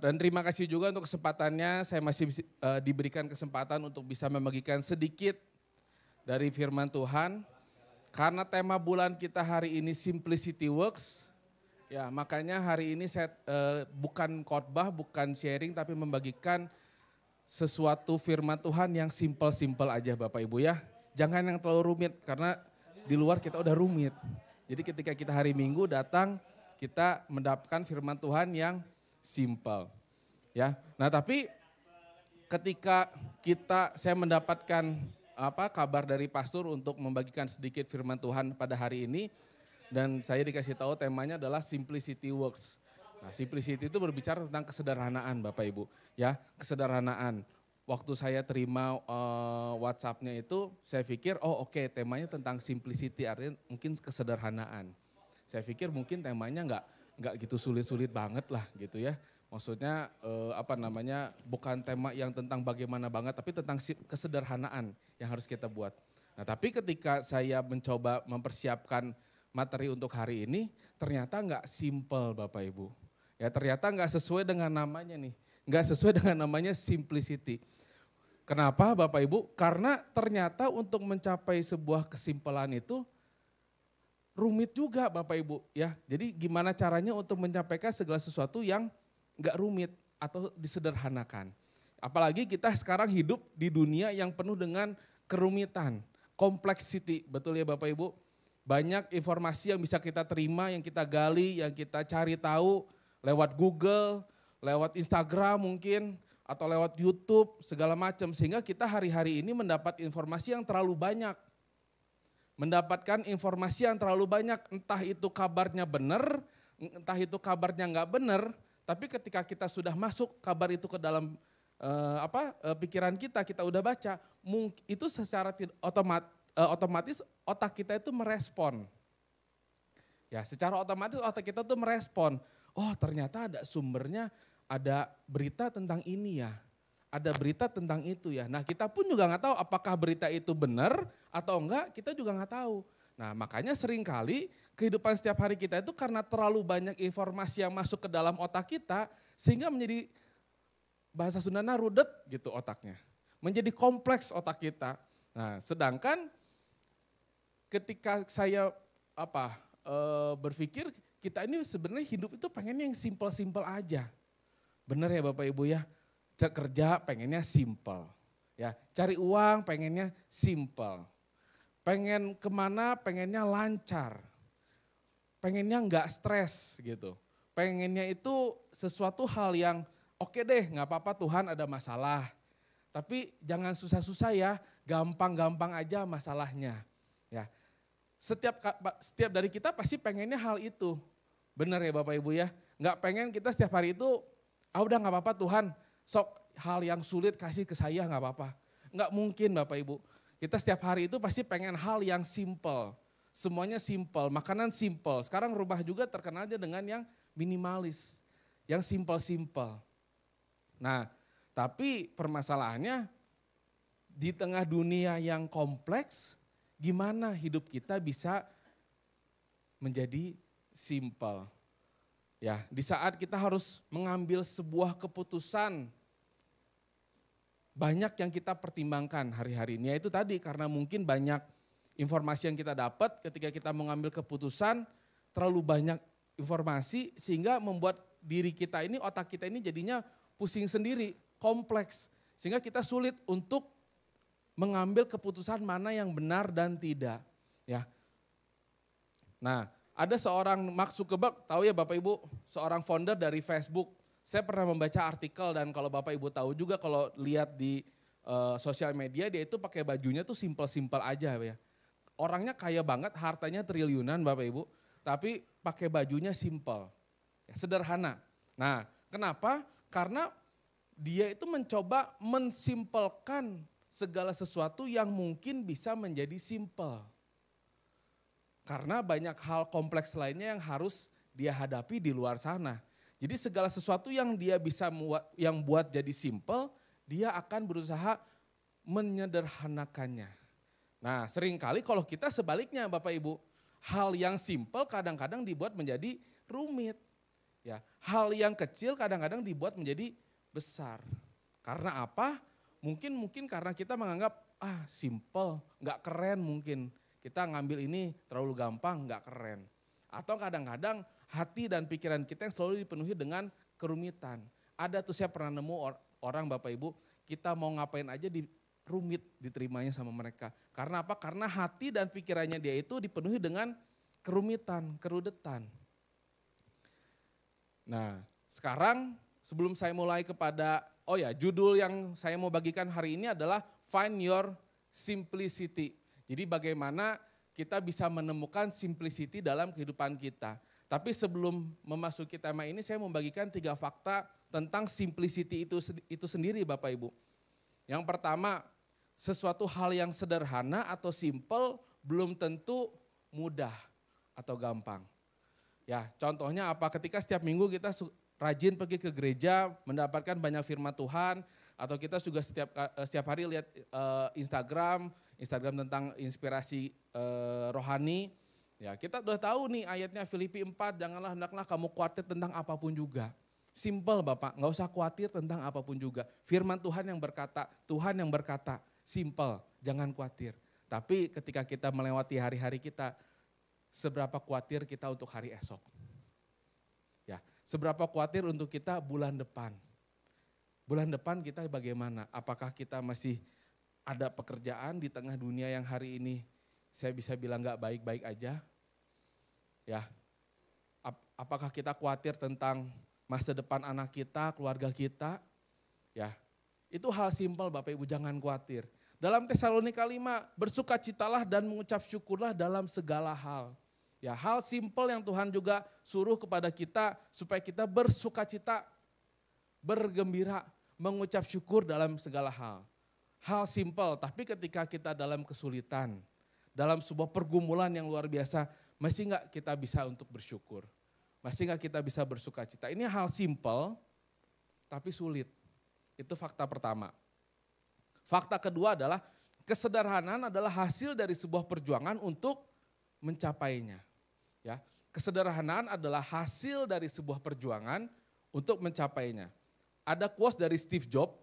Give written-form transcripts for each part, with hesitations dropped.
Dan terima kasih juga untuk kesempatannya, saya masih diberikan kesempatan untuk bisa membagikan sedikit dari firman Tuhan. Karena tema bulan kita hari ini Simplicity Works, ya makanya hari ini saya bukan khotbah, bukan sharing, tapi membagikan sesuatu firman Tuhan yang simple-simple aja Bapak Ibu ya. Jangan yang terlalu rumit, karena di luar kita udah rumit. Jadi ketika kita hari Minggu datang, kita mendapatkan firman Tuhan yang simple. Ya. Nah, tapi ketika saya mendapatkan kabar dari pastor untuk membagikan sedikit firman Tuhan pada hari ini, dan saya dikasih tahu temanya adalah Simplicity Works. Nah, simplicity itu berbicara tentang kesederhanaan Bapak Ibu, ya, kesederhanaan. Waktu saya terima WhatsApp-nya itu, saya pikir oke, temanya tentang simplicity, artinya mungkin kesederhanaan. Saya pikir mungkin temanya nggak gitu sulit-sulit banget lah gitu ya. Maksudnya bukan tema yang tentang bagaimana banget, tapi tentang kesederhanaan yang harus kita buat. Nah, tapi ketika saya mencoba mempersiapkan materi untuk hari ini, ternyata nggak simple Bapak Ibu. Ya, ternyata nggak sesuai dengan namanya nih, nggak sesuai dengan namanya simplicity. Kenapa Bapak Ibu? Karena ternyata untuk mencapai sebuah kesimpulan itu rumit juga Bapak Ibu ya. Jadi gimana caranya untuk mencapai segala sesuatu yang gak rumit atau disederhanakan. Apalagi kita sekarang hidup di dunia yang penuh dengan kerumitan, complexity, betul ya Bapak Ibu. Banyak informasi yang bisa kita terima, yang kita gali, yang kita cari tahu lewat Google, lewat Instagram mungkin, atau lewat YouTube, segala macam. Sehingga kita hari-hari ini mendapat informasi yang terlalu banyak. Mendapatkan informasi yang terlalu banyak, entah itu kabarnya benar, entah itu kabarnya nggak benar, tapi ketika kita sudah masuk kabar itu ke dalam pikiran kita udah baca, itu secara otomatis otak kita itu merespon. Ya, secara otomatis otak kita tuh merespon, ternyata ada sumbernya, ada berita tentang ini ya. Ada berita tentang itu ya. Nah, kita pun juga nggak tahu apakah berita itu benar atau enggak, kita juga nggak tahu. Nah, makanya seringkali kehidupan setiap hari kita itu karena terlalu banyak informasi yang masuk ke dalam otak kita, sehingga menjadi bahasa Sundana rudet gitu otaknya. Menjadi kompleks otak kita. Nah, sedangkan ketika saya berpikir kita ini sebenarnya hidup itu pengennya yang simple-simple aja. Benar ya Bapak Ibu ya? Kerja pengennya simple, ya cari uang pengennya simple, pengen kemana pengennya lancar, pengennya nggak stres gitu, pengennya itu sesuatu hal yang oke deh nggak apa-apa Tuhan ada masalah, tapi jangan susah-susah ya, gampang-gampang aja masalahnya, ya setiap dari kita pasti pengennya hal itu, benar ya Bapak Ibu ya, nggak pengen kita setiap hari itu udah nggak apa-apa Tuhan. Sok hal yang sulit kasih ke saya nggak apa-apa. Nggak mungkin Bapak Ibu. Kita setiap hari itu pasti pengen hal yang simple. Semuanya simple, makanan simple. Sekarang rubah juga terkenal aja dengan yang minimalis. Yang simple-simple. Nah, tapi permasalahannya di tengah dunia yang kompleks, gimana hidup kita bisa menjadi simple. Ya, di saat kita harus mengambil sebuah keputusan, banyak yang kita pertimbangkan hari-hari ini. Yaitu tadi karena mungkin banyak informasi yang kita dapat ketika kita mengambil keputusan, terlalu banyak informasi sehingga membuat diri kita ini, otak kita ini jadinya pusing sendiri, kompleks. Sehingga kita sulit untuk mengambil keputusan mana yang benar dan tidak. Ya. Nah, ada seorang Mark Zuckerberg, tahu ya Bapak Ibu, seorang founder dari Facebook. Saya pernah membaca artikel dan kalau Bapak Ibu tahu juga kalau lihat di sosial media dia itu pakai bajunya tuh simple-simple aja ya. Orangnya kaya banget, hartanya triliunan Bapak Ibu, tapi pakai bajunya simple, ya, sederhana. Nah, kenapa? Karena dia itu mencoba mensimpelkan segala sesuatu yang mungkin bisa menjadi simple. Karena banyak hal kompleks lainnya yang harus dia hadapi di luar sana. Jadi segala sesuatu yang dia bisa buat jadi simple, dia akan berusaha menyederhanakannya. Nah, seringkali kalau kita sebaliknya Bapak Ibu, hal yang simple kadang-kadang dibuat menjadi rumit. Ya, hal yang kecil kadang-kadang dibuat menjadi besar. Karena apa? Mungkin karena kita menganggap simple, nggak keren mungkin. Kita ngambil ini terlalu gampang, nggak keren. Atau kadang-kadang hati dan pikiran kita yang selalu dipenuhi dengan kerumitan. Ada tuh saya pernah nemu orang Bapak Ibu, kita mau ngapain aja rumit diterimanya sama mereka. Karena apa? Karena hati dan pikirannya dia itu dipenuhi dengan kerumitan, kerudetan. Nah, sekarang sebelum saya mulai kepada, judul yang saya mau bagikan hari ini adalah Find Your Simplicity. Jadi bagaimana kita bisa menemukan simplicity dalam kehidupan kita. Tapi sebelum memasuki tema ini saya mau bagikan 3 fakta tentang simplicity itu sendiri Bapak Ibu. Yang pertama, sesuatu hal yang sederhana atau simple belum tentu mudah atau gampang. Ya, contohnya apa? Ketika setiap minggu kita rajin pergi ke gereja, mendapatkan banyak firman Tuhan, atau kita juga setiap hari lihat Instagram tentang inspirasi rohani. Ya, kita udah tahu nih ayatnya Filipi 4, janganlah hendaklah kamu khawatir tentang apapun juga. Simple Bapak, nggak usah khawatir tentang apapun juga. Firman Tuhan yang berkata, simple, jangan khawatir. Tapi ketika kita melewati hari-hari kita, seberapa khawatir kita untuk hari esok. Ya, seberapa khawatir untuk kita bulan depan. Bulan depan kita bagaimana? Apakah kita masih ada pekerjaan di tengah dunia yang hari ini saya bisa bilang gak baik-baik aja? Ya, apakah kita khawatir tentang masa depan anak kita, keluarga kita? Ya, itu hal simpel Bapak Ibu, jangan khawatir. Dalam Tesalonika 5, bersukacitalah dan mengucap syukurlah dalam segala hal. Ya, hal simpel yang Tuhan juga suruh kepada kita supaya kita bersukacita, bergembira, mengucap syukur dalam segala hal. Hal simpel, tapi ketika kita dalam kesulitan, dalam sebuah pergumulan yang luar biasa, masih enggak kita bisa untuk bersyukur? Masih enggak kita bisa bersukacita? Ini hal simpel, tapi sulit. Itu fakta pertama. Fakta kedua adalah kesederhanaan adalah hasil dari sebuah perjuangan untuk mencapainya. Ya, kesederhanaan adalah hasil dari sebuah perjuangan untuk mencapainya. Ada quotes dari Steve Jobs,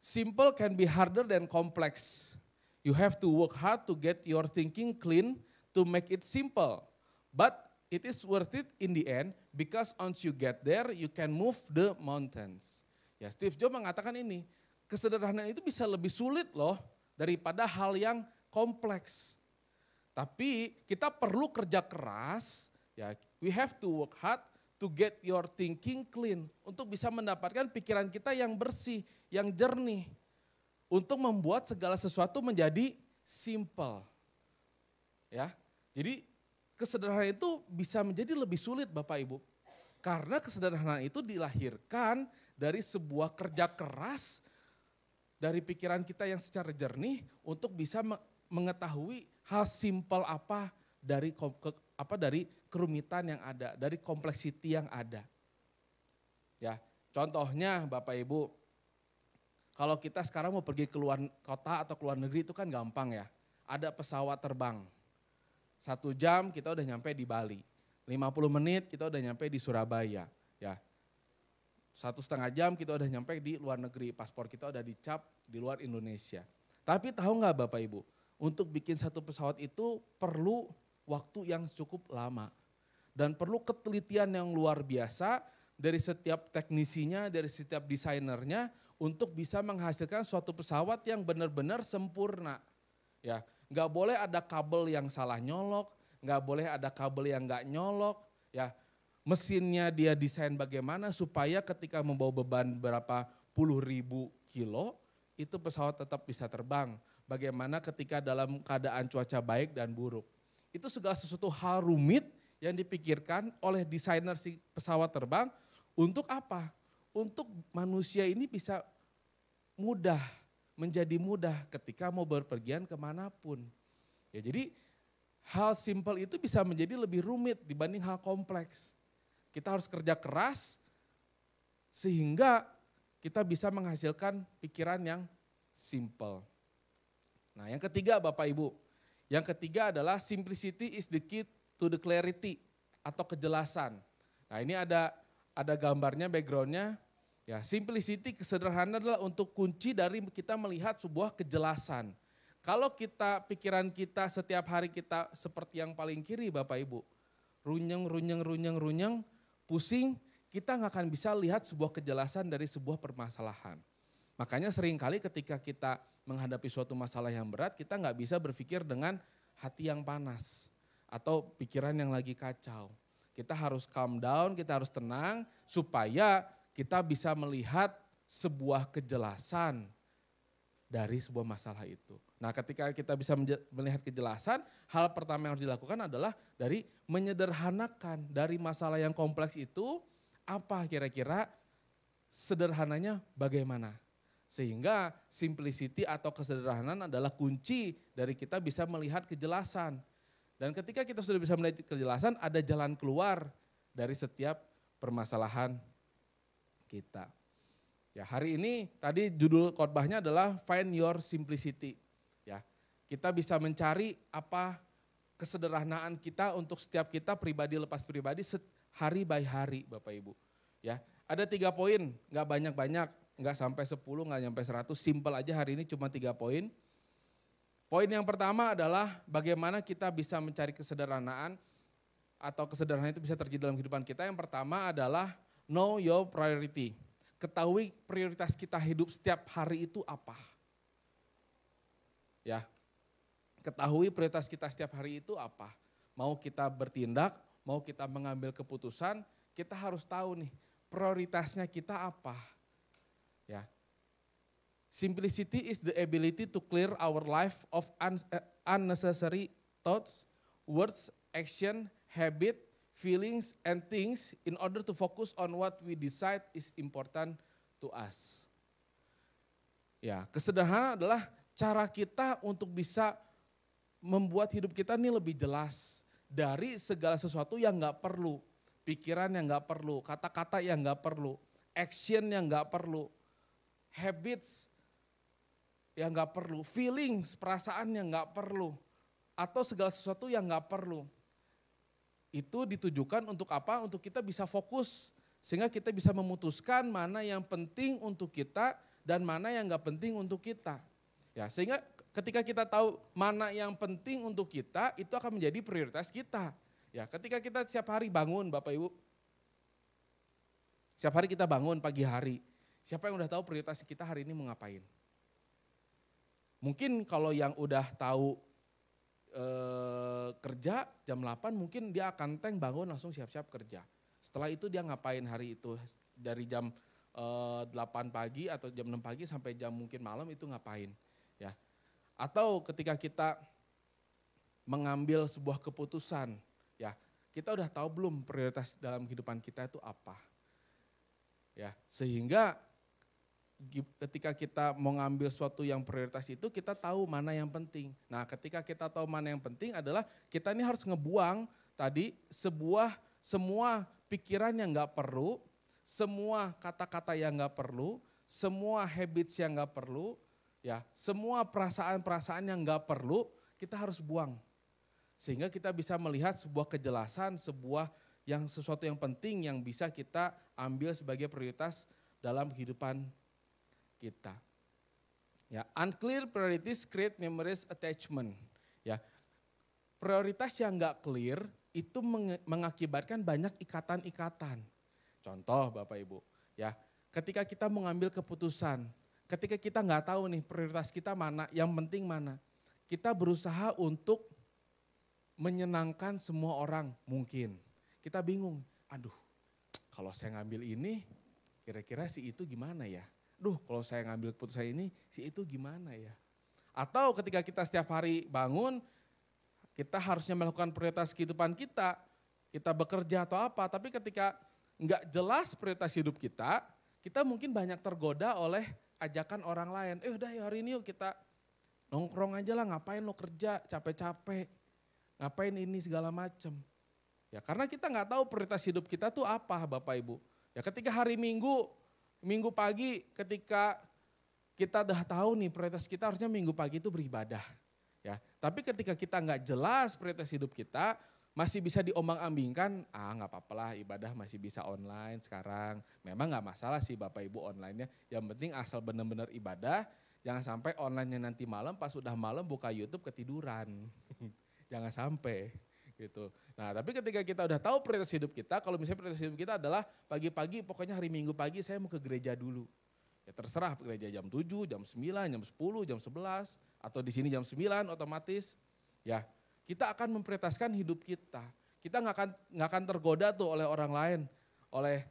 simple can be harder than complex. You have to work hard to get your thinking clean to make it simple. But it is worth it in the end because once you get there you can move the mountains. Ya, Steve Jobs mengatakan ini, kesederhanaan itu bisa lebih sulit loh daripada hal yang kompleks. Tapi kita perlu kerja keras, ya, we have to work hard to get your thinking clean. Untuk bisa mendapatkan pikiran kita yang bersih, yang jernih. Untuk membuat segala sesuatu menjadi simple. Ya, jadi kesederhanaan itu bisa menjadi lebih sulit Bapak Ibu. Karena kesederhanaan itu dilahirkan dari sebuah kerja keras dari pikiran kita yang secara jernih untuk bisa mengetahui hal simpel apa dari kerumitan yang ada, dari kompleksiti yang ada. Ya, contohnya Bapak Ibu, kalau kita sekarang mau pergi ke luar kota atau ke luar negeri itu kan gampang ya. Ada pesawat terbang. 1 jam kita udah nyampe di Bali. 50 menit kita udah nyampe di Surabaya. Ya, 1,5 jam kita udah nyampe di luar negeri. Paspor kita udah dicap di luar Indonesia. Tapi tahu nggak Bapak Ibu? Untuk bikin satu pesawat itu perlu waktu yang cukup lama. Dan perlu ketelitian yang luar biasa dari setiap teknisinya, dari setiap desainernya untuk bisa menghasilkan suatu pesawat yang benar-benar sempurna. Ya, nggak boleh ada kabel yang salah nyolok, nggak boleh ada kabel yang nggak nyolok. Ya, mesinnya dia desain bagaimana supaya ketika membawa beban berapa puluh ribu kilo, itu pesawat tetap bisa terbang. Bagaimana ketika dalam keadaan cuaca baik dan buruk. Itu segala sesuatu hal rumit yang dipikirkan oleh desainer si pesawat terbang untuk apa? Untuk manusia ini bisa mudah, menjadi mudah ketika mau berpergian kemanapun. Ya, jadi hal simpel itu bisa menjadi lebih rumit dibanding hal kompleks. Kita harus kerja keras sehingga kita bisa menghasilkan pikiran yang simple. Nah, yang ketiga Bapak Ibu, yang ketiga adalah simplicity is the key to the clarity atau kejelasan. Nah, ini ada ada gambarnya, backgroundnya. Ya, simplicity, kesederhanaan adalah untuk kunci dari kita melihat sebuah kejelasan. Kalau pikiran kita setiap hari kita seperti yang paling kiri Bapak Ibu, runyeng, pusing, kita nggak akan bisa lihat sebuah kejelasan dari sebuah permasalahan. Makanya seringkali ketika kita menghadapi suatu masalah yang berat, kita nggak bisa berpikir dengan hati yang panas atau pikiran yang lagi kacau. Kita harus calm down, kita harus tenang supaya kita bisa melihat sebuah kejelasan dari sebuah masalah itu. Nah, ketika kita bisa melihat kejelasan, hal pertama yang harus dilakukan adalah dari menyederhanakan dari masalah yang kompleks itu, apa kira-kira sederhananya bagaimana. Sehingga simplicity atau kesederhanaan adalah kunci dari kita bisa melihat kejelasan. Dan ketika kita sudah bisa melihat kejelasan, ada jalan keluar dari setiap permasalahan kita. Ya, hari ini tadi judul khotbahnya adalah Find Your Simplicity. Ya, kita bisa mencari apa kesederhanaan kita untuk setiap kita pribadi lepas pribadi hari by hari Bapak Ibu. Ya, ada 3 poin, nggak banyak-banyak, nggak sampai 10, nggak sampai 100, simple aja hari ini cuma 3 poin. Poin yang pertama adalah bagaimana kita bisa mencari kesederhanaan atau kesederhanaan itu bisa terjadi dalam kehidupan kita. Yang pertama adalah know your priority. Ketahui prioritas kita hidup setiap hari itu apa. Ya, ketahui prioritas kita setiap hari itu apa. Mau kita bertindak, mau kita mengambil keputusan, kita harus tahu nih prioritasnya kita apa. Ya. Simplicity is the ability to clear our life of unnecessary thoughts, words, action, habit, feelings and things in order to focus on what we decide is important to us. Ya, kesederhanaan adalah cara kita untuk bisa membuat hidup kita ini lebih jelas dari segala sesuatu yang nggak perlu, pikiran yang nggak perlu, kata-kata yang nggak perlu, action yang nggak perlu, habits yang nggak perlu, feelings, perasaan yang nggak perlu, atau segala sesuatu yang nggak perlu. Itu ditujukan untuk apa? Untuk kita bisa fokus, sehingga kita bisa memutuskan mana yang penting untuk kita dan mana yang nggak penting untuk kita. Ya, sehingga ketika kita tahu mana yang penting untuk kita, itu akan menjadi prioritas kita. Ya, ketika kita setiap hari bangun, Bapak Ibu, setiap hari kita bangun pagi hari, siapa yang udah tahu prioritas kita hari ini mau ngapain? Mungkin kalau yang udah tahu kerja jam 8 mungkin dia akan bangun langsung siap-siap kerja. Setelah itu dia ngapain hari itu dari jam 8 pagi atau jam 6 pagi sampai jam mungkin malam itu ngapain. Ya. Atau ketika kita mengambil sebuah keputusan, ya kita udah tahu belum prioritas dalam kehidupan kita itu apa. Ya, sehingga ketika kita mau ngambil suatu yang prioritas itu kita tahu mana yang penting. Nah, ketika kita tahu mana yang penting adalah kita ini harus ngebuang tadi semua pikiran yang nggak perlu, semua kata-kata yang nggak perlu, semua habits yang nggak perlu, ya semua perasaan-perasaan yang nggak perlu kita harus buang. Sehingga kita bisa melihat sebuah kejelasan, sesuatu yang penting yang bisa kita ambil sebagai prioritas dalam kehidupan kita. Ya, unclear priorities create memories attachment. Ya, prioritas yang nggak clear itu mengakibatkan banyak ikatan-ikatan. Contoh Bapak Ibu, ya, ketika kita mengambil keputusan, ketika kita nggak tahu nih prioritas kita mana, yang penting mana, kita berusaha untuk menyenangkan semua orang mungkin. Kita bingung, aduh, kalau saya ngambil ini, kira-kira si itu gimana ya? Duh, kalau saya ngambil keputusan ini, si itu gimana ya? Atau ketika kita setiap hari bangun, kita harusnya melakukan prioritas kehidupan kita bekerja atau apa, tapi ketika nggak jelas prioritas hidup kita mungkin banyak tergoda oleh ajakan orang lain. Udah ya hari ini yuk kita nongkrong aja lah, ngapain lo kerja capek-capek, ngapain ini segala macem. Ya karena kita nggak tahu prioritas hidup kita tuh apa Bapak Ibu. Ya ketika hari Minggu pagi ketika kita udah tahu nih prioritas kita harusnya Minggu pagi itu beribadah. Ya, tapi ketika kita nggak jelas prioritas hidup kita, masih bisa diombang-ambingkan, nggak apa-apa lah ibadah masih bisa online sekarang. Memang nggak masalah sih Bapak Ibu online-nya, yang penting asal benar-benar ibadah, jangan sampai online-nya nanti malam, pas udah malam buka YouTube ketiduran. Jangan sampai gitu. Nah tapi ketika kita udah tahu prioritas hidup kita, kalau misalnya prioritas hidup kita adalah pagi-pagi, pokoknya hari Minggu pagi saya mau ke gereja dulu. Ya terserah gereja jam 7, jam 9, jam 10, jam 11, atau di sini jam 9 otomatis. Ya kita akan memprioritaskan hidup kita. Kita nggak akan tergoda tuh oleh orang lain, oleh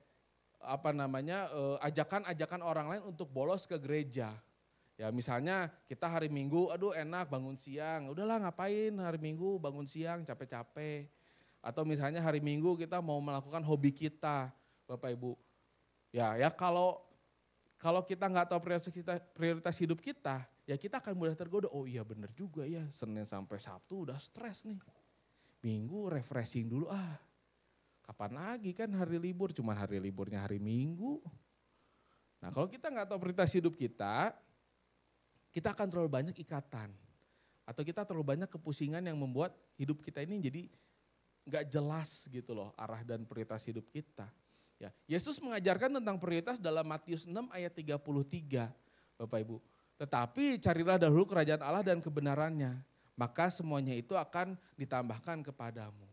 ajakan-ajakan orang lain untuk bolos ke gereja. Ya misalnya kita hari Minggu, aduh enak bangun siang, udahlah ngapain hari Minggu bangun siang capek-capek. Atau misalnya hari Minggu kita mau melakukan hobi kita, Bapak Ibu. Ya kalau kita nggak tahu prioritas hidup kita, ya kita akan mudah tergoda. Oh iya benar juga ya, Senin sampai Sabtu udah stres nih. Minggu refreshing dulu kapan lagi kan hari libur, cuman hari liburnya hari Minggu. Nah kalau kita nggak tahu prioritas hidup kita akan terlalu banyak ikatan. Atau kita terlalu banyak kepusingan yang membuat hidup kita ini jadi nggak jelas gitu loh arah dan prioritas hidup kita. Ya, Yesus mengajarkan tentang prioritas dalam Matius 6 ayat 33, Bapak Ibu. Tetapi carilah dahulu kerajaan Allah dan kebenarannya, maka semuanya itu akan ditambahkan kepadamu.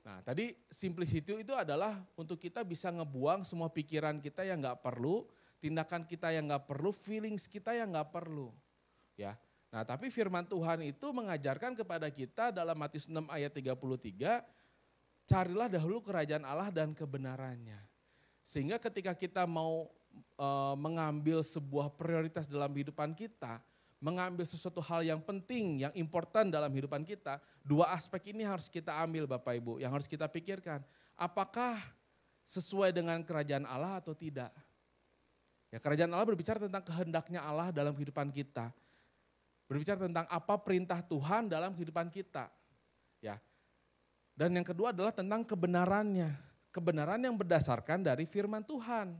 Nah tadi simplicity itu adalah untuk kita bisa ngebuang semua pikiran kita yang gak perlu, tindakan kita yang gak perlu, feelings kita yang gak perlu. Ya. Nah tapi firman Tuhan itu mengajarkan kepada kita dalam Matius 6 ayat 33, carilah dahulu kerajaan Allah dan kebenarannya. Sehingga ketika kita mau mengambil sebuah prioritas dalam kehidupan kita, mengambil sesuatu hal yang penting, yang important dalam kehidupan kita, dua aspek ini harus kita ambil Bapak Ibu, yang harus kita pikirkan. Apakah sesuai dengan kerajaan Allah atau tidak? Ya, kerajaan Allah berbicara tentang kehendaknya Allah dalam kehidupan kita. Berbicara tentang apa perintah Tuhan dalam kehidupan kita. Ya. Dan yang kedua adalah tentang kebenarannya. Kebenaran yang berdasarkan dari firman Tuhan.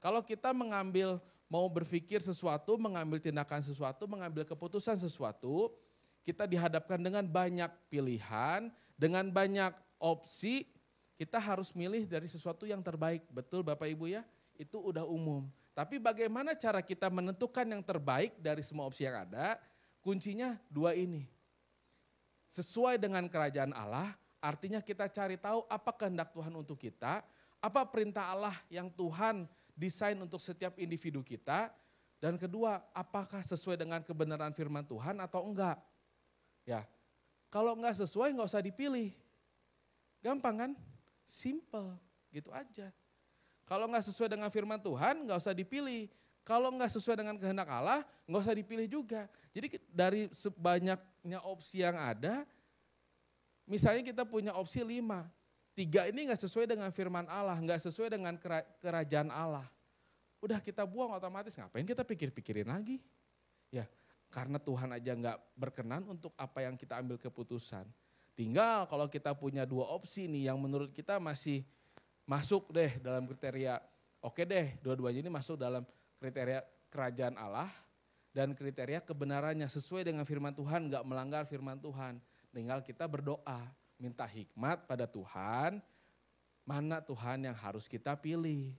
Kalau kita mau berpikir sesuatu, mengambil tindakan sesuatu, mengambil keputusan sesuatu, kita dihadapkan dengan banyak pilihan, dengan banyak opsi, kita harus milih dari sesuatu yang terbaik. Betul Bapak Ibu ya? Itu udah umum. Tapi bagaimana cara kita menentukan yang terbaik dari semua opsi yang ada? Kuncinya dua ini. Sesuai dengan kerajaan Allah, artinya kita cari tahu apa kehendak Tuhan untuk kita, apa perintah Allah yang Tuhan desain untuk setiap individu kita. Dan kedua, apakah sesuai dengan kebenaran firman Tuhan atau enggak. Ya, kalau enggak sesuai enggak usah dipilih. Gampang kan? Simple, gitu aja. Kalau enggak sesuai dengan firman Tuhan enggak usah dipilih. Kalau enggak sesuai dengan kehendak Allah enggak usah dipilih juga. Jadi dari sebanyaknya opsi yang ada, misalnya kita punya opsi 5, 3 ini nggak sesuai dengan firman Allah, nggak sesuai dengan kerajaan Allah. Udah kita buang otomatis, ngapain kita pikir-pikirin lagi? Ya, karena Tuhan aja nggak berkenan untuk apa yang kita ambil keputusan. Tinggal kalau kita punya 2 opsi nih yang menurut kita masih masuk deh dalam kriteria, oke deh dua-duanya ini masuk dalam kriteria kerajaan Allah dan kriteria kebenarannya sesuai dengan firman Tuhan, nggak melanggar firman Tuhan. Tinggal kita berdoa, minta hikmat pada Tuhan, mana Tuhan yang harus kita pilih.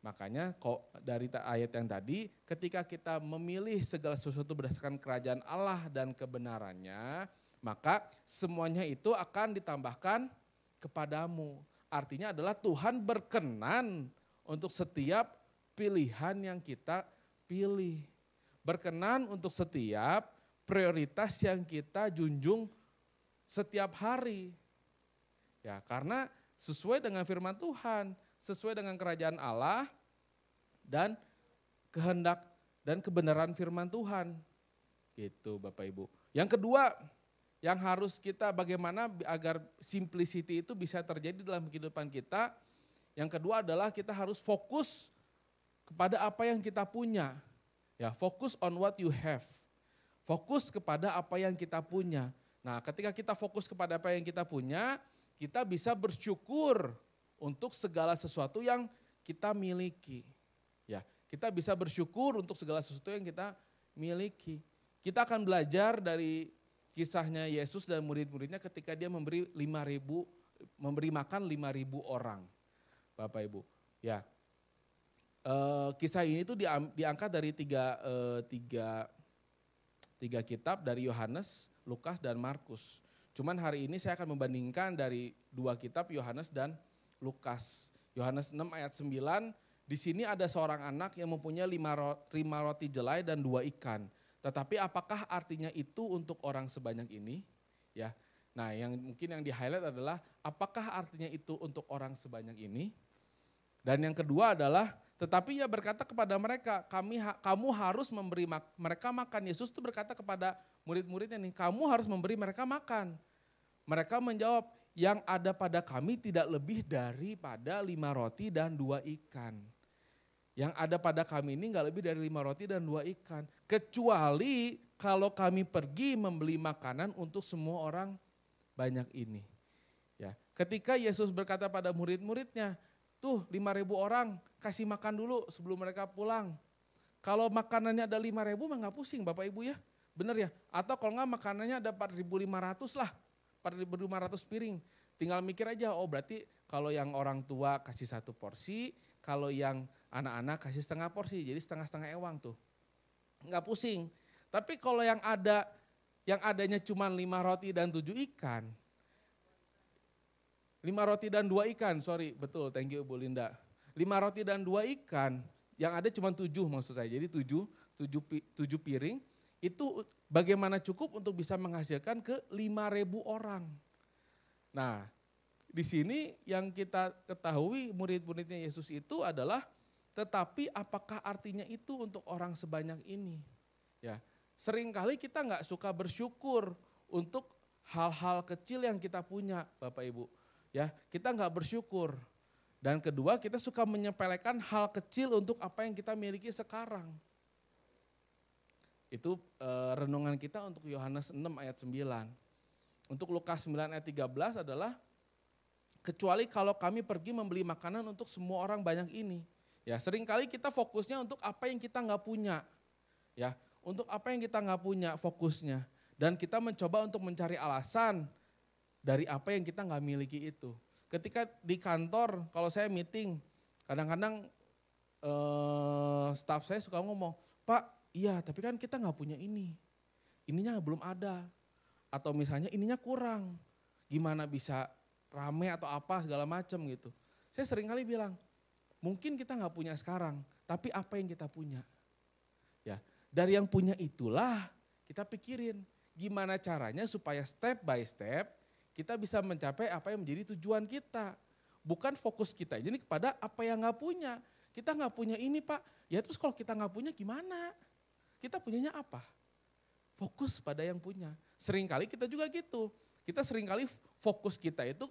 Makanya kok dari ayat yang tadi, ketika kita memilih segala sesuatu berdasarkan kerajaan Allah dan kebenarannya, maka semuanya itu akan ditambahkan kepadamu. Artinya adalah Tuhan berkenan untuk setiap pilihan yang kita pilih. Berkenan untuk setiap prioritas yang kita junjung setiap hari. Ya, karena sesuai dengan firman Tuhan, sesuai dengan kerajaan Allah dan kehendak dan kebenaran firman Tuhan. Gitu Bapak Ibu. Yang kedua, yang harus kita bagaimana agar simplicity itu bisa terjadi dalam kehidupan kita. Yang kedua adalah kita harus fokus kepada apa yang kita punya. Ya, fokus on what you have. Fokus kepada apa yang kita punya. Nah, ketika kita fokus kepada apa yang kita punya, kita bisa bersyukur untuk segala sesuatu yang kita miliki. Ya, kita bisa bersyukur untuk segala sesuatu yang kita miliki. Kita akan belajar dari kisahnya Yesus dan murid-muridnya ketika dia memberi makan 5.000 orang. Bapak Ibu. Ya. Kisah ini tuh diangkat dari tiga kitab dari Yohanes, Lukas dan Markus. Cuman hari ini saya akan membandingkan dari 2 kitab Yohanes dan Lukas. Yohanes 6 ayat 9, di sini ada seorang anak yang mempunyai 5 roti jelai dan 2 ikan. Tetapi apakah artinya itu untuk orang sebanyak ini? Ya. Nah, mungkin yang di-highlight adalah apakah artinya itu untuk orang sebanyak ini? Dan yang kedua adalah tetapi ia berkata kepada mereka, kamu harus memberi mereka makan. Yesus itu berkata kepada murid-muridnya nih, kamu harus memberi mereka makan. Mereka menjawab, yang ada pada kami tidak lebih daripada 5 roti dan 2 ikan. Yang ada pada kami ini enggak lebih dari 5 roti dan 2 ikan. Kecuali kalau kami pergi membeli makanan untuk semua orang banyak ini. Ya, ketika Yesus berkata pada murid-muridnya, tuh 5.000 orang kasih makan dulu sebelum mereka pulang. Kalau makanannya ada 5.000 mah enggak pusing Bapak Ibu ya. Benar ya? Atau kalau enggak makanannya ada 4.500 lah. 4.500 piring. Tinggal mikir aja, oh berarti kalau yang orang tua kasih 1 porsi, kalau yang anak-anak kasih setengah porsi, jadi setengah-setengah ewang tuh. Enggak pusing. Tapi kalau yang adanya cuma 5 roti dan 7 ikan. 5 roti dan 2 ikan, sorry betul, thank you Bu Linda. 5 roti dan 2 ikan, yang ada cuma 7 maksud saya, jadi 7 piring, itu bagaimana cukup untuk bisa menghasilkan ke 5.000 orang. Nah, di sini yang kita ketahui murid-muridnya Yesus itu adalah, tetapi apakah artinya itu untuk orang sebanyak ini? Ya, seringkali kita nggak suka bersyukur untuk hal-hal kecil yang kita punya, Bapak Ibu. Ya, kita nggak bersyukur. Dan kedua, kita suka menyepelekan hal kecil untuk apa yang kita miliki sekarang. Itu renungan kita untuk Yohanes 6 ayat 9. Untuk Lukas 9 ayat 13 adalah, kecuali kalau kami pergi membeli makanan untuk semua orang banyak ini. Ya, seringkali kita fokusnya untuk apa yang kita nggak punya. Ya, untuk apa yang kita nggak punya fokusnya. Dan kita mencoba untuk mencari alasan dari apa yang kita nggak miliki itu. Ketika di kantor, kalau saya meeting, kadang-kadang staff saya suka ngomong, Pak, iya tapi kan kita nggak punya ini. Ininya belum ada. Atau misalnya ininya kurang. Gimana bisa rame atau apa segala macam gitu. Saya sering kali bilang, mungkin kita nggak punya sekarang, tapi apa yang kita punya. Ya, dari yang punya itulah kita pikirin gimana caranya supaya step by step kita bisa mencapai apa yang menjadi tujuan kita. Bukan fokus kita jadi kepada apa yang nggak punya. Kita nggak punya ini Pak, ya terus kalau kita nggak punya gimana? Kita punyanya apa? Fokus pada yang punya. Seringkali kita juga gitu. Kita seringkali fokus kita itu,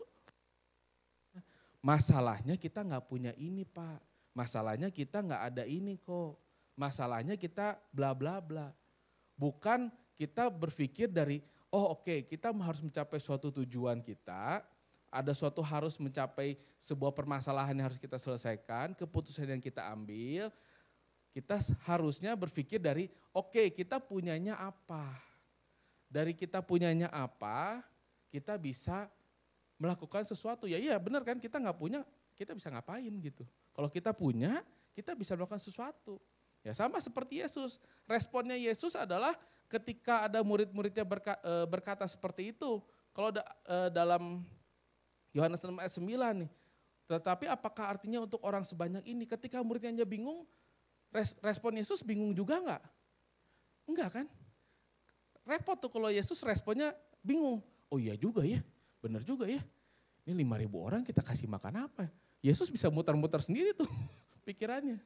masalahnya kita nggak punya ini Pak. Masalahnya kita nggak ada ini kok. Masalahnya kita bla bla bla. Bukan kita berpikir dari, oh oke, kita harus mencapai suatu tujuan kita, ada suatu harus mencapai sebuah permasalahan yang harus kita selesaikan, keputusan yang kita ambil, kita harusnya berpikir dari, oke, kita punyanya apa. Dari kita punyanya apa, kita bisa melakukan sesuatu. Ya iya benar kan, kita nggak punya, kita bisa ngapain gitu. Kalau kita punya, kita bisa melakukan sesuatu. Ya sama seperti Yesus, responnya Yesus adalah, ketika ada murid-muridnya berkata seperti itu, kalau dalam Yohanes 6 ayat 9 nih, tetapi apakah artinya untuk orang sebanyak ini? Ketika muridnya bingung, respon Yesus bingung juga enggak? Enggak kan? Repot tuh kalau Yesus responnya bingung. Oh iya juga ya, benar juga ya. Ini 5.000 orang kita kasih makan apa? Yesus bisa muter-muter sendiri tuh pikirannya.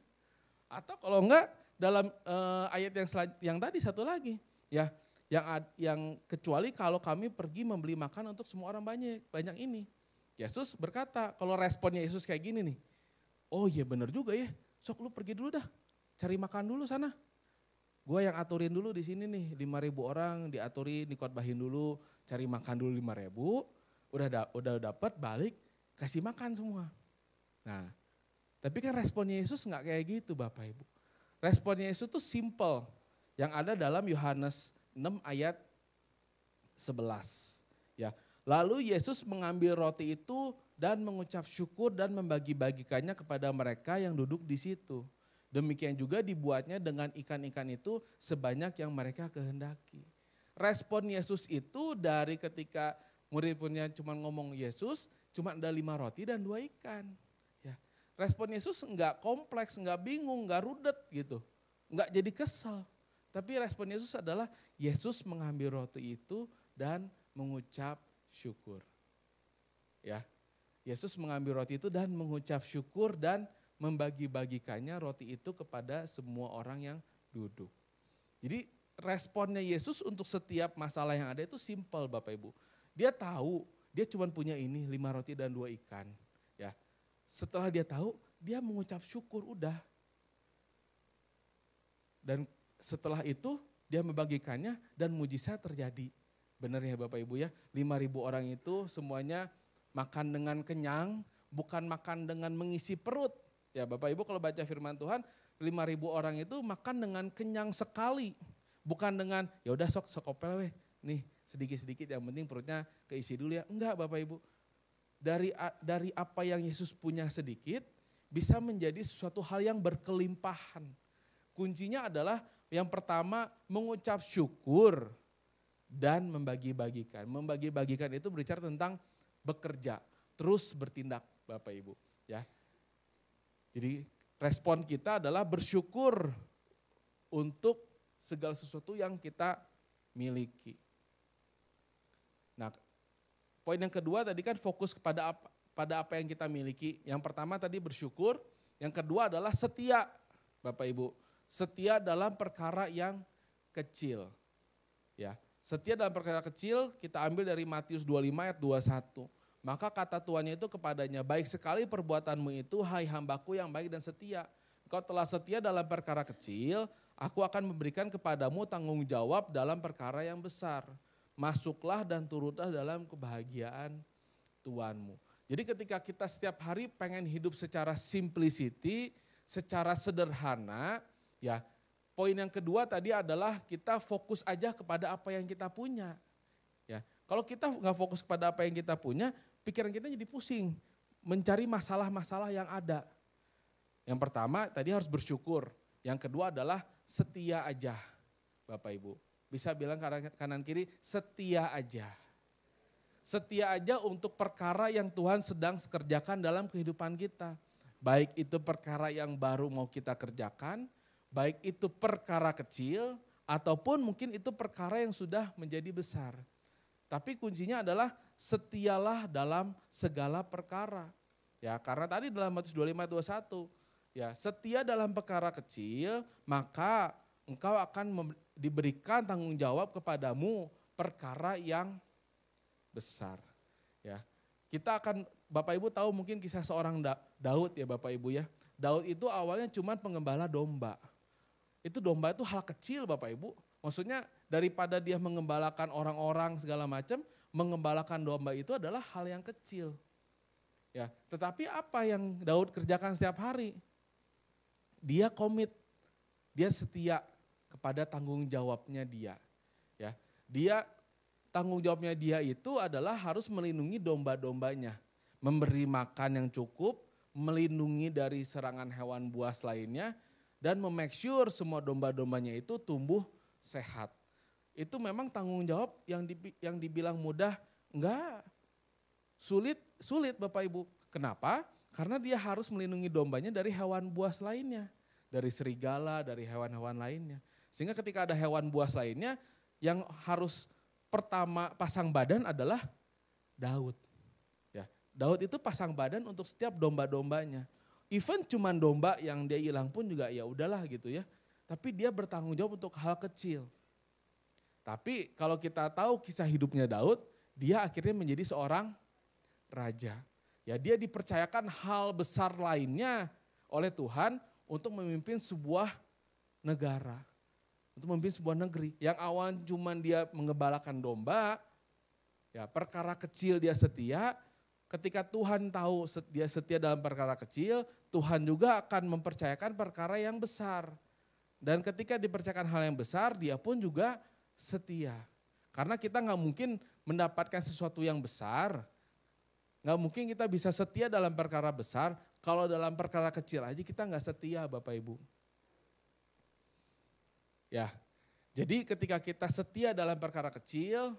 Atau kalau enggak dalam ayat yang tadi satu lagi. Ya, yang kecuali kalau kami pergi membeli makan untuk semua orang banyak ini. Yesus berkata, kalau responnya Yesus kayak gini nih, oh iya benar juga ya, sok lu pergi dulu dah, cari makan dulu sana. Gue yang aturin dulu di sini nih, 5.000 orang diaturin, dikotbahin dulu, cari makan dulu 5.000, udah dapat balik, kasih makan semua. Nah, tapi kan responnya Yesus nggak kayak gitu Bapak Ibu. Responnya Yesus tuh simple. Yang ada dalam Yohanes 6 ayat 11. Ya. Lalu Yesus mengambil roti itu dan mengucap syukur dan membagi-bagikannya kepada mereka yang duduk di situ. Demikian juga dibuatnya dengan ikan-ikan itu sebanyak yang mereka kehendaki. Respon Yesus itu dari ketika murid-muridnya cuma ngomong Yesus, cuma ada 5 roti dan 2 ikan. Ya. Respon Yesus enggak kompleks, enggak bingung, enggak rudet gitu. Enggak jadi kesal. Tapi respon Yesus adalah Yesus mengambil roti itu dan mengucap syukur. Ya. Yesus mengambil roti itu dan mengucap syukur dan membagi-bagikannya roti itu kepada semua orang yang duduk. Jadi responnya Yesus untuk setiap masalah yang ada itu simpel Bapak Ibu. Dia tahu dia cuma punya ini 5 roti dan 2 ikan. Ya. Setelah dia tahu dia mengucap syukur udah. Dan setelah itu dia membagikannya dan mujizat terjadi. Benar ya Bapak Ibu ya, 5.000 orang itu semuanya makan dengan kenyang, bukan makan dengan mengisi perut. Ya Bapak Ibu kalau baca firman Tuhan, 5.000 orang itu makan dengan kenyang sekali. Bukan dengan ya udah sok kopel weh, nih sedikit-sedikit yang penting perutnya keisi dulu ya. Enggak Bapak Ibu, dari apa yang Yesus punya sedikit bisa menjadi sesuatu hal yang berkelimpahan. Kuncinya adalah yang pertama mengucap syukur dan membagi-bagikan. Membagi-bagikan itu berbicara tentang bekerja, terus bertindak Bapak Ibu. Ya. Jadi respon kita adalah bersyukur untuk segala sesuatu yang kita miliki. Nah, poin yang kedua tadi kan fokus pada apa yang kita miliki. Yang pertama tadi bersyukur, yang kedua adalah setia Bapak Ibu. Setia dalam perkara yang kecil. Ya, setia dalam perkara kecil kita ambil dari Matius 25 ayat 21. Maka kata Tuhannya itu kepadanya, baik sekali perbuatanmu itu, hai hambaku yang baik dan setia. Engkau telah setia dalam perkara kecil, aku akan memberikan kepadamu tanggung jawab dalam perkara yang besar. Masuklah dan turutlah dalam kebahagiaan Tuhanmu. Jadi ketika kita setiap hari pengen hidup secara simplicity, secara sederhana, ya poin yang kedua tadi adalah kita fokus aja kepada apa yang kita punya. Ya, kalau kita nggak fokus kepada apa yang kita punya, pikiran kita jadi pusing, mencari masalah-masalah yang ada. Yang pertama tadi harus bersyukur, yang kedua adalah setia aja Bapak Ibu. Bisa bilang kanan kiri setia aja. Setia aja untuk perkara yang Tuhan sedang kerjakan dalam kehidupan kita. Baik itu perkara yang baru mau kita kerjakan, baik itu perkara kecil, ataupun mungkin itu perkara yang sudah menjadi besar. Tapi kuncinya adalah setialah dalam segala perkara. Ya, karena tadi dalam Matius 25:21, ya, setia dalam perkara kecil, maka engkau akan diberikan tanggung jawab kepadamu perkara yang besar. Ya. Kita akan Bapak Ibu tahu mungkin kisah seorang Daud ya Bapak Ibu ya. Daud itu awalnya cuma pengembala domba. Itu domba itu hal kecil Bapak Ibu. Maksudnya daripada dia mengembalakan orang-orang segala macam, mengembalakan domba itu adalah hal yang kecil. Ya, tetapi apa yang Daud kerjakan setiap hari? Dia komit, dia setia kepada tanggung jawabnya dia. Ya, dia tanggung jawabnya dia itu adalah harus melindungi domba-dombanya, memberi makan yang cukup, melindungi dari serangan hewan buas lainnya, dan memake sure semua domba-dombanya itu tumbuh sehat. Itu memang tanggung jawab yang dibilang mudah, enggak. Sulit Bapak Ibu. Kenapa? Karena dia harus melindungi dombanya dari hewan buas lainnya. Dari serigala, dari hewan-hewan lainnya. Sehingga ketika ada hewan buas lainnya, yang harus pertama pasang badan adalah Daud. Ya, Daud itu pasang badan untuk setiap domba-dombanya. Even cuman domba yang dia hilang pun juga ya udahlah gitu ya. Tapi dia bertanggung jawab untuk hal kecil. Tapi kalau kita tahu kisah hidupnya Daud, dia akhirnya menjadi seorang raja. Ya, dia dipercayakan hal besar lainnya oleh Tuhan untuk memimpin sebuah negara. Untuk memimpin sebuah negeri. Yang awalnya cuma dia mengembalakan domba, ya perkara kecil dia setia. Ketika Tuhan tahu dia setia dalam perkara kecil, Tuhan juga akan mempercayakan perkara yang besar. Dan ketika dipercayakan hal yang besar, dia pun juga setia. Karena kita nggak mungkin mendapatkan sesuatu yang besar, nggak mungkin kita bisa setia dalam perkara besar, kalau dalam perkara kecil aja kita nggak setia Bapak Ibu. Ya, jadi ketika kita setia dalam perkara kecil,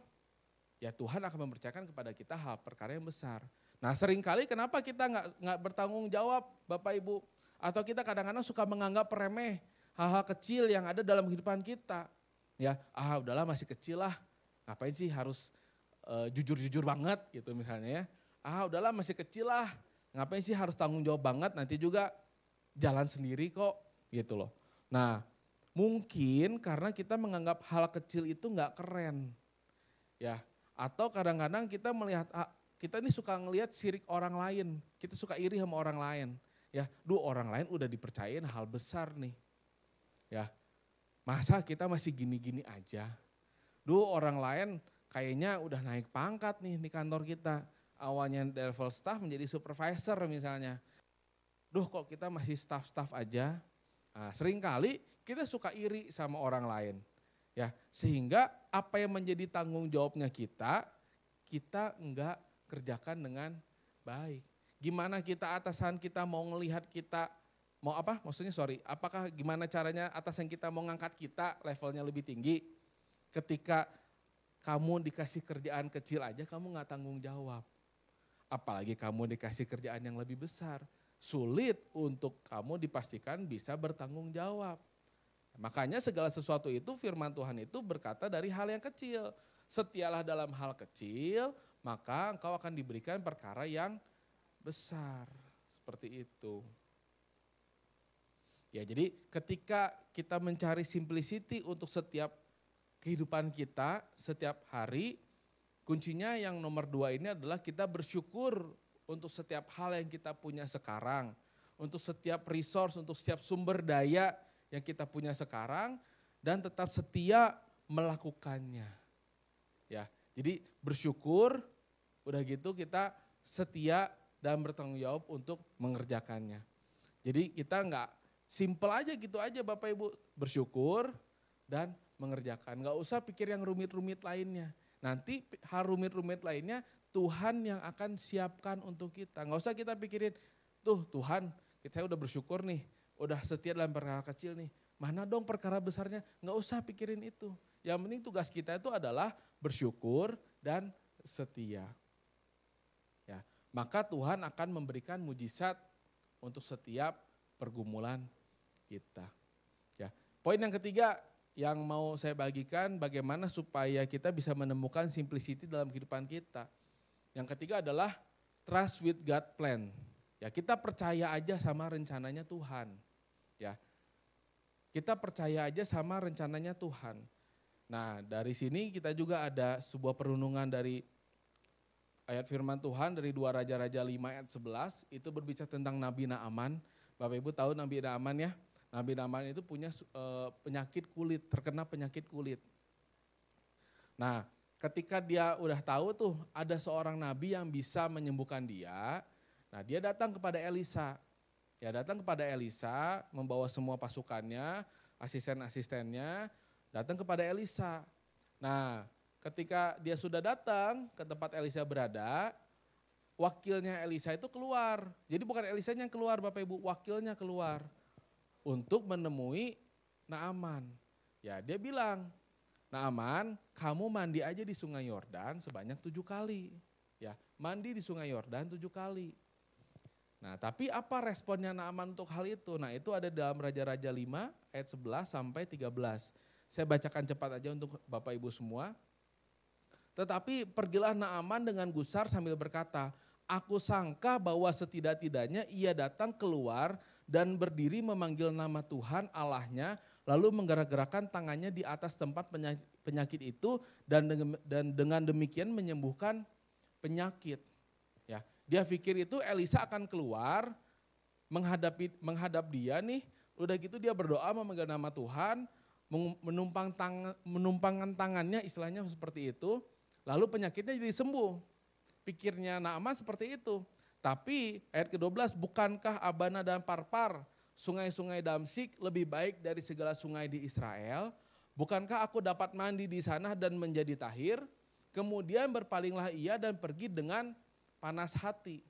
ya Tuhan akan mempercayakan kepada kita hal perkara yang besar. Nah seringkali kenapa kita nggak bertanggung jawab Bapak Ibu, atau kita kadang-kadang suka menganggap remeh hal-hal kecil yang ada dalam kehidupan kita. Ya, udahlah masih kecil lah, ngapain sih harus jujur-jujur banget gitu misalnya ya. Udahlah masih kecil lah, ngapain sih harus tanggung jawab banget, nanti juga jalan sendiri kok gitu loh. Nah mungkin karena kita menganggap hal kecil itu nggak keren. Ya, atau kadang-kadang kita melihat, kita ini suka ngelihat sirik orang lain, kita suka iri sama orang lain. Ya, orang lain udah dipercayain hal besar nih. Ya, masa kita masih gini-gini aja. Orang lain kayaknya udah naik pangkat nih di kantor kita. Awalnya level staff menjadi supervisor misalnya. Kok kita masih staff-staff aja. Nah, seringkali kita suka iri sama orang lain. Ya, sehingga apa yang menjadi tanggung jawabnya kita enggak kerjakan dengan baik. Gimana kita atasan kita mau ngelihat kita, apakah gimana caranya atasan kita mau ngangkat kita levelnya lebih tinggi. Ketika kamu dikasih kerjaan kecil aja kamu nggak tanggung jawab. Apalagi kamu dikasih kerjaan yang lebih besar. Sulit untuk kamu dipastikan bisa bertanggung jawab. Makanya segala sesuatu itu firman Tuhan itu berkata dari hal yang kecil. Setialah dalam hal kecil, maka engkau akan diberikan perkara yang besar. Seperti itu. Ya, jadi ketika kita mencari simplicity untuk setiap kehidupan kita, setiap hari, kuncinya yang nomor 2 ini adalah kita bersyukur untuk setiap hal yang kita punya sekarang. Untuk setiap resource, untuk setiap sumber daya yang kita punya sekarang, dan tetap setia melakukannya. Ya, jadi bersyukur, udah gitu kita setia dan bertanggung jawab untuk mengerjakannya. Jadi kita enggak simple aja gitu aja Bapak Ibu, bersyukur dan mengerjakan. Enggak usah pikir yang rumit-rumit lainnya. Nanti hal rumit-rumit lainnya Tuhan yang akan siapkan untuk kita. Enggak usah kita pikirin, Tuhan, saya udah bersyukur nih, udah setia dalam perkara kecil nih. Mana dong perkara besarnya? Enggak usah pikirin itu. Yang penting tugas kita itu adalah bersyukur dan setia. Ya, maka Tuhan akan memberikan mujizat untuk setiap pergumulan kita. Ya, poin yang ketiga yang mau saya bagikan bagaimana supaya kita bisa menemukan simplicity dalam kehidupan kita. Yang ketiga adalah trust with God plan. Ya, kita percaya aja sama rencananya Tuhan. Ya. Kita percaya aja sama rencananya Tuhan. Nah, dari sini kita juga ada sebuah perundungan dari ayat firman Tuhan dari 2 Raja-Raja 5 ayat 11, itu berbicara tentang Nabi Naaman. Bapak Ibu tahu Nabi Naaman ya? Nabi Naaman itu punya penyakit kulit, terkena penyakit kulit. Nah, ketika dia udah tahu tuh ada seorang nabi yang bisa menyembuhkan dia, nah dia datang kepada Elisa. Ya, datang kepada Elisa, membawa semua pasukannya, asisten-asistennya, datang kepada Elisa. Nah, ketika dia sudah datang ke tempat Elisa berada, wakilnya Elisa itu keluar. Jadi bukan Elisanya yang keluar Bapak Ibu, wakilnya keluar untuk menemui Naaman. Ya, dia bilang, Naaman, kamu mandi aja di Sungai Yordan sebanyak 7 kali. Ya, mandi di Sungai Yordan 7 kali. Nah, tapi apa responnya Naaman untuk hal itu? Nah, itu ada dalam Raja-Raja 5 ayat 11 sampai 13. Saya bacakan cepat aja untuk Bapak Ibu semua. Tetapi pergilah Naaman dengan gusar sambil berkata, aku sangka bahwa setidak-tidaknya ia datang keluar dan berdiri memanggil nama Tuhan Allahnya, lalu menggerak-gerakkan tangannya di atas tempat penyakit itu dan dengan demikian menyembuhkan penyakit. Ya, dia pikir itu Elisa akan keluar menghadap dia nih, udah gitu dia berdoa memegang nama Tuhan, menumpangkan tangannya istilahnya seperti itu, lalu penyakitnya jadi sembuh. Pikirnya Naaman seperti itu. Tapi ayat ke-12, bukankah Abana dan Parpar, sungai-sungai Damsik lebih baik dari segala sungai di Israel? Bukankah aku dapat mandi di sana dan menjadi tahir? Kemudian berpalinglah ia dan pergi dengan panas hati.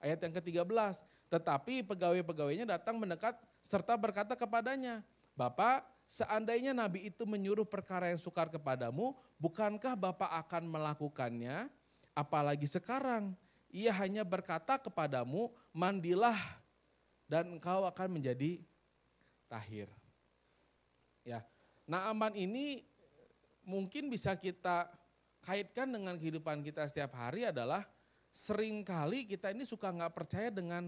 Ayat yang ke-13, tetapi pegawai-pegawainya datang mendekat serta berkata kepadanya, Bapak, seandainya nabi itu menyuruh perkara yang sukar kepadamu, bukankah Bapak akan melakukannya? Apalagi sekarang, ia hanya berkata kepadamu, mandilah dan engkau akan menjadi tahir. Ya, Naaman ini mungkin bisa kita kaitkan dengan kehidupan kita setiap hari adalah seringkali kita ini suka nggak percaya dengan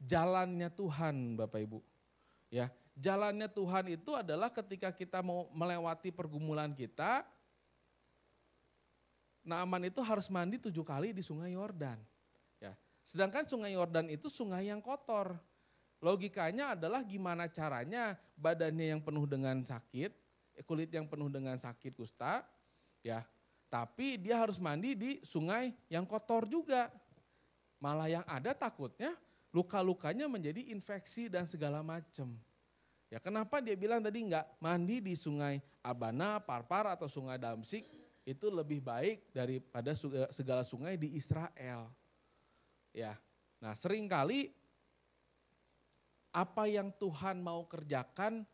jalannya Tuhan, Bapak Ibu. Ya, jalannya Tuhan itu adalah ketika kita mau melewati pergumulan kita, Naaman itu harus mandi 7 kali di sungai Yordan. Ya, sedangkan sungai Yordan itu sungai yang kotor. Logikanya adalah gimana caranya badannya yang penuh dengan sakit, kulit yang penuh dengan sakit kusta, ya. Tapi dia harus mandi di sungai yang kotor juga. Malah yang ada takutnya luka-lukanya menjadi infeksi dan segala macam. Ya, kenapa dia bilang tadi enggak mandi di sungai Abana, Parpar atau sungai Damsik itu lebih baik daripada segala sungai di Israel. Ya. Nah, seringkali apa yang Tuhan mau kerjakan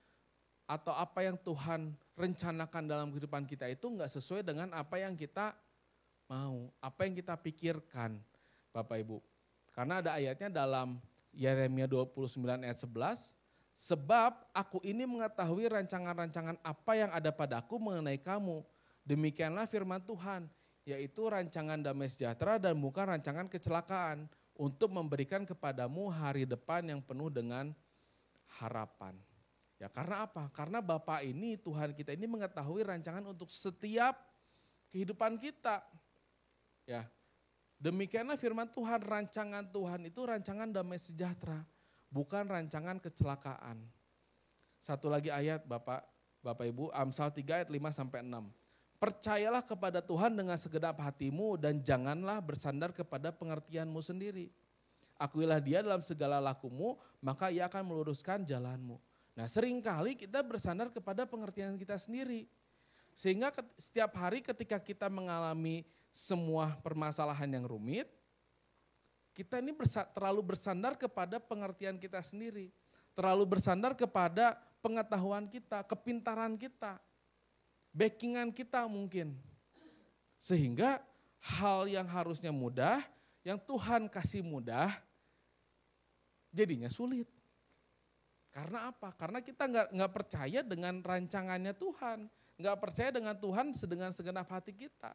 atau apa yang Tuhan rencanakan dalam kehidupan kita itu enggak sesuai dengan apa yang kita mau, apa yang kita pikirkan, Bapak Ibu. Karena ada ayatnya dalam Yeremia 29 ayat 11, sebab aku ini mengetahui rancangan-rancangan apa yang ada padaku mengenai kamu. Demikianlah firman Tuhan, yaitu rancangan damai sejahtera dan bukan rancangan kecelakaan, untuk memberikan kepadamu hari depan yang penuh dengan harapan. Ya, karena apa? Karena Bapa ini, Tuhan kita ini mengetahui rancangan untuk setiap kehidupan kita. Ya, demikianlah firman Tuhan, rancangan Tuhan itu rancangan damai sejahtera, bukan rancangan kecelakaan. Satu lagi ayat Bapak Ibu, Amsal 3 ayat 5-6. Percayalah kepada Tuhan dengan segenap hatimu dan janganlah bersandar kepada pengertianmu sendiri. Akuilah dia dalam segala lakumu, maka ia akan meluruskan jalanmu. Nah, seringkali kita bersandar kepada pengertian kita sendiri. Sehingga setiap hari ketika kita mengalami semua permasalahan yang rumit, kita ini terlalu bersandar kepada pengertian kita sendiri. Terlalu bersandar kepada pengetahuan kita, kepintaran kita, backingan kita mungkin. Sehingga hal yang harusnya mudah, yang Tuhan kasih mudah, jadinya sulit. Karena apa? Karena kita nggak percaya dengan rancangannya Tuhan. Nggak percaya dengan Tuhan dengan segenap hati kita.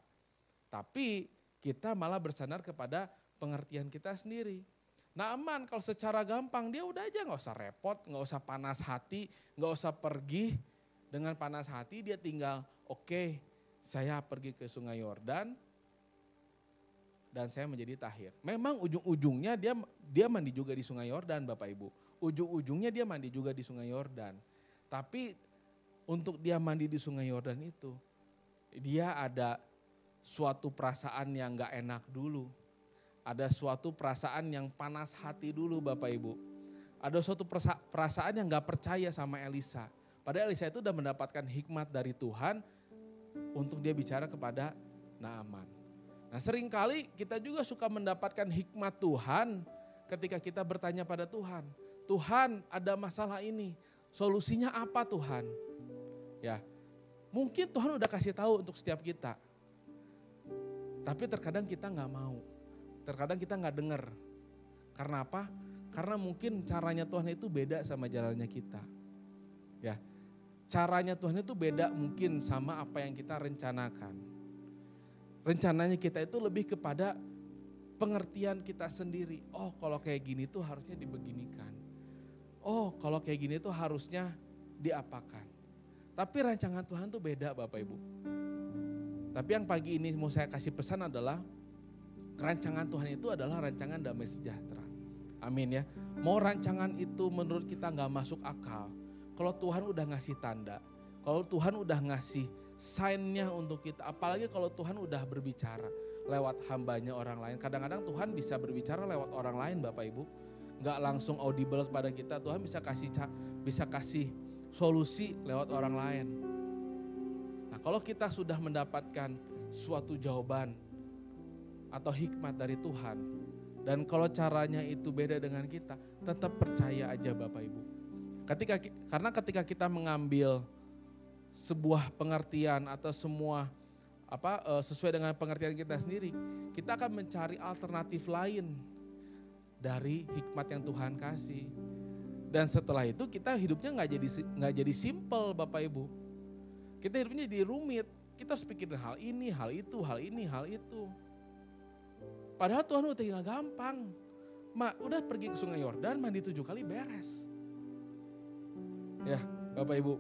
Tapi kita malah bersandar kepada pengertian kita sendiri. Naaman kalau secara gampang dia udah aja nggak usah repot, nggak usah panas hati, nggak usah pergi dengan panas hati. Dia tinggal oke, saya pergi ke sungai Yordan dan saya menjadi tahir. Memang ujung-ujungnya dia mandi juga di sungai Yordan, Bapak Ibu. Ujung-ujungnya dia mandi juga di sungai Yordan. Tapi untuk dia mandi di sungai Yordan itu, dia ada suatu perasaan yang gak enak dulu. Ada suatu perasaan yang panas hati dulu Bapak Ibu. Ada suatu perasaan yang gak percaya sama Elisa. Padahal Elisa itu udah mendapatkan hikmat dari Tuhan untuk dia bicara kepada Naaman. Nah, seringkali kita juga suka mendapatkan hikmat Tuhan ketika kita bertanya pada Tuhan. Tuhan, ada masalah ini, solusinya apa Tuhan? Ya, mungkin Tuhan udah kasih tahu untuk setiap kita. Tapi terkadang kita nggak mau, terkadang kita nggak dengar. Karena apa? Karena mungkin caranya Tuhan itu beda sama jalannya kita. Ya, caranya Tuhan itu beda mungkin sama apa yang kita rencanakan. Rencananya kita itu lebih kepada pengertian kita sendiri. Oh, kalau kayak gini tuh harusnya dibeginikan. Oh, kalau kayak gini tuh harusnya diapakan. Tapi rancangan Tuhan tuh beda Bapak Ibu. Tapi yang pagi ini mau saya kasih pesan adalah rancangan Tuhan itu adalah rancangan damai sejahtera. Amin ya. Mau rancangan itu menurut kita gak masuk akal. Kalau Tuhan udah ngasih tanda, kalau Tuhan udah ngasih sign-nya untuk kita. Apalagi kalau Tuhan udah berbicara lewat hambanya orang lain. Kadang-kadang Tuhan bisa berbicara lewat orang lain Bapak Ibu. Gak langsung audible kepada kita, Tuhan bisa kasih solusi lewat orang lain. Nah, kalau kita sudah mendapatkan suatu jawaban atau hikmat dari Tuhan, dan kalau caranya itu beda dengan kita, tetap percaya aja Bapak Ibu. Karena ketika kita mengambil sebuah pengertian atau sesuai dengan pengertian kita sendiri, kita akan mencari alternatif lain dari hikmat yang Tuhan kasih. Dan setelah itu kita hidupnya nggak jadi simple Bapak Ibu. Kita hidupnya jadi rumit. Kita harus pikirin hal ini, hal itu, hal ini, hal itu. Padahal Tuhan udah tinggal gampang. Udah pergi ke Sungai Yordan, mandi 7 kali beres. Ya Bapak Ibu.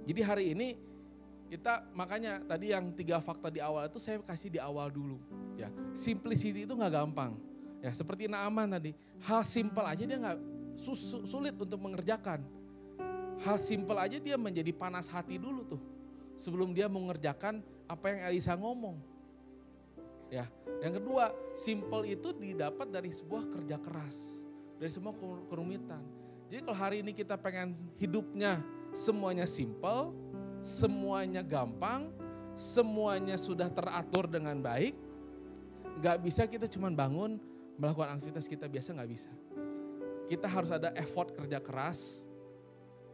Jadi hari ini kita makanya tadi yang 3 fakta di awal itu saya kasih di awal dulu. Ya, simplicity itu gak gampang. Ya, seperti Naaman tadi, hal simple aja dia gak sulit untuk mengerjakan. Hal simple aja dia menjadi panas hati dulu tuh. Sebelum dia mengerjakan apa yang Elisa ngomong. Ya, yang kedua, simple itu didapat dari sebuah kerja keras. Dari semua kerumitan. Jadi kalau hari ini kita pengen hidupnya semuanya simple, semuanya gampang, semuanya sudah teratur dengan baik, gak bisa kita cuma bangun, melakukan aktivitas kita biasa, gak bisa. Kita harus ada effort kerja keras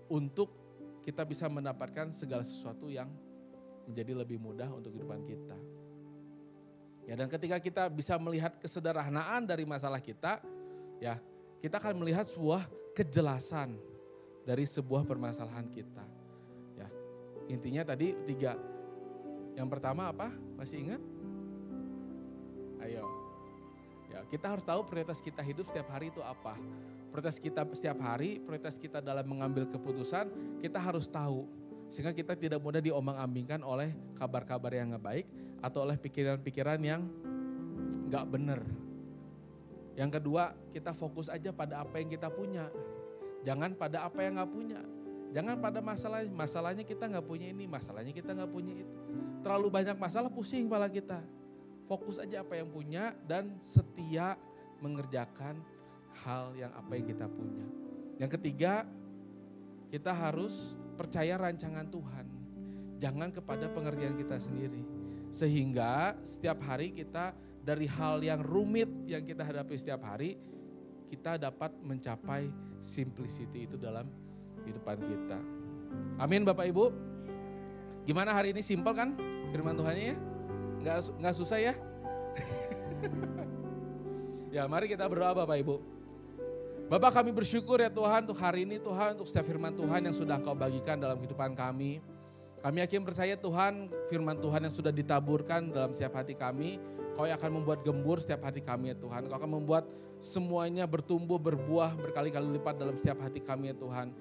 untuk kita bisa mendapatkan segala sesuatu yang menjadi lebih mudah untuk kehidupan kita. Ya, dan ketika kita bisa melihat kesederhanaan dari masalah kita, ya kita akan melihat sebuah kejelasan dari sebuah permasalahan kita. Ya, intinya tadi 3. Yang pertama apa? Masih ingat? Ayo. Ya, kita harus tahu prioritas kita hidup setiap hari itu apa. Prioritas kita setiap hari, prioritas kita dalam mengambil keputusan, kita harus tahu. Sehingga kita tidak mudah diombang-ambingkan oleh kabar-kabar yang gak baik atau oleh pikiran-pikiran yang gak benar. Yang kedua, kita fokus aja pada apa yang kita punya. Jangan pada apa yang gak punya. Jangan pada masalahnya kita gak punya ini, masalahnya kita gak punya itu. Terlalu banyak masalah, pusing kepala kita. Fokus aja apa yang punya dan setia mengerjakan hal yang apa yang kita punya. Yang ketiga, kita harus percaya rancangan Tuhan. Jangan kepada pengertian kita sendiri. Sehingga setiap hari kita dari hal yang rumit yang kita hadapi setiap hari, kita dapat mencapai simplicity itu dalam kehidupan kita. Amin Bapak Ibu. Gimana hari ini, simpel kan firman Tuhannya ya? Nggak susah ya? Ya mari kita berdoa Bapak Ibu. Bapak, kami bersyukur ya Tuhan untuk hari ini Tuhan, untuk setiap firman Tuhan yang sudah Engkau bagikan dalam kehidupan kami. Kami yakin percaya Tuhan, firman Tuhan yang sudah ditaburkan dalam setiap hati kami, Kau yang akan membuat gembur setiap hati kami ya Tuhan. Kau akan membuat semuanya bertumbuh, berbuah berkali-kali lipat dalam setiap hati kami ya Tuhan.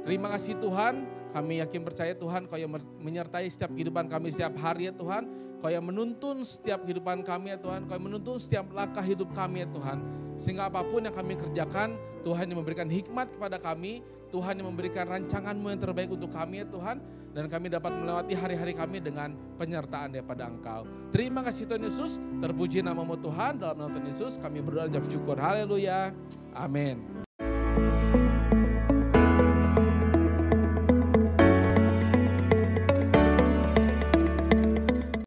Terima kasih Tuhan, kami yakin percaya Tuhan Kau yang menyertai setiap kehidupan kami setiap hari ya Tuhan. Kau yang menuntun setiap kehidupan kami ya Tuhan. Kau yang menuntun setiap langkah hidup kami ya Tuhan. Sehingga apapun yang kami kerjakan, Tuhan yang memberikan hikmat kepada kami, Tuhan yang memberikan rancangan-Mu yang terbaik untuk kami ya Tuhan. Dan kami dapat melewati hari-hari kami dengan penyertaan daripada Engkau. Terima kasih Tuhan Yesus, terpuji nama-Mu Tuhan, dalam nama Tuhan Yesus kami berdoa dan ucap syukur. Haleluya, amin.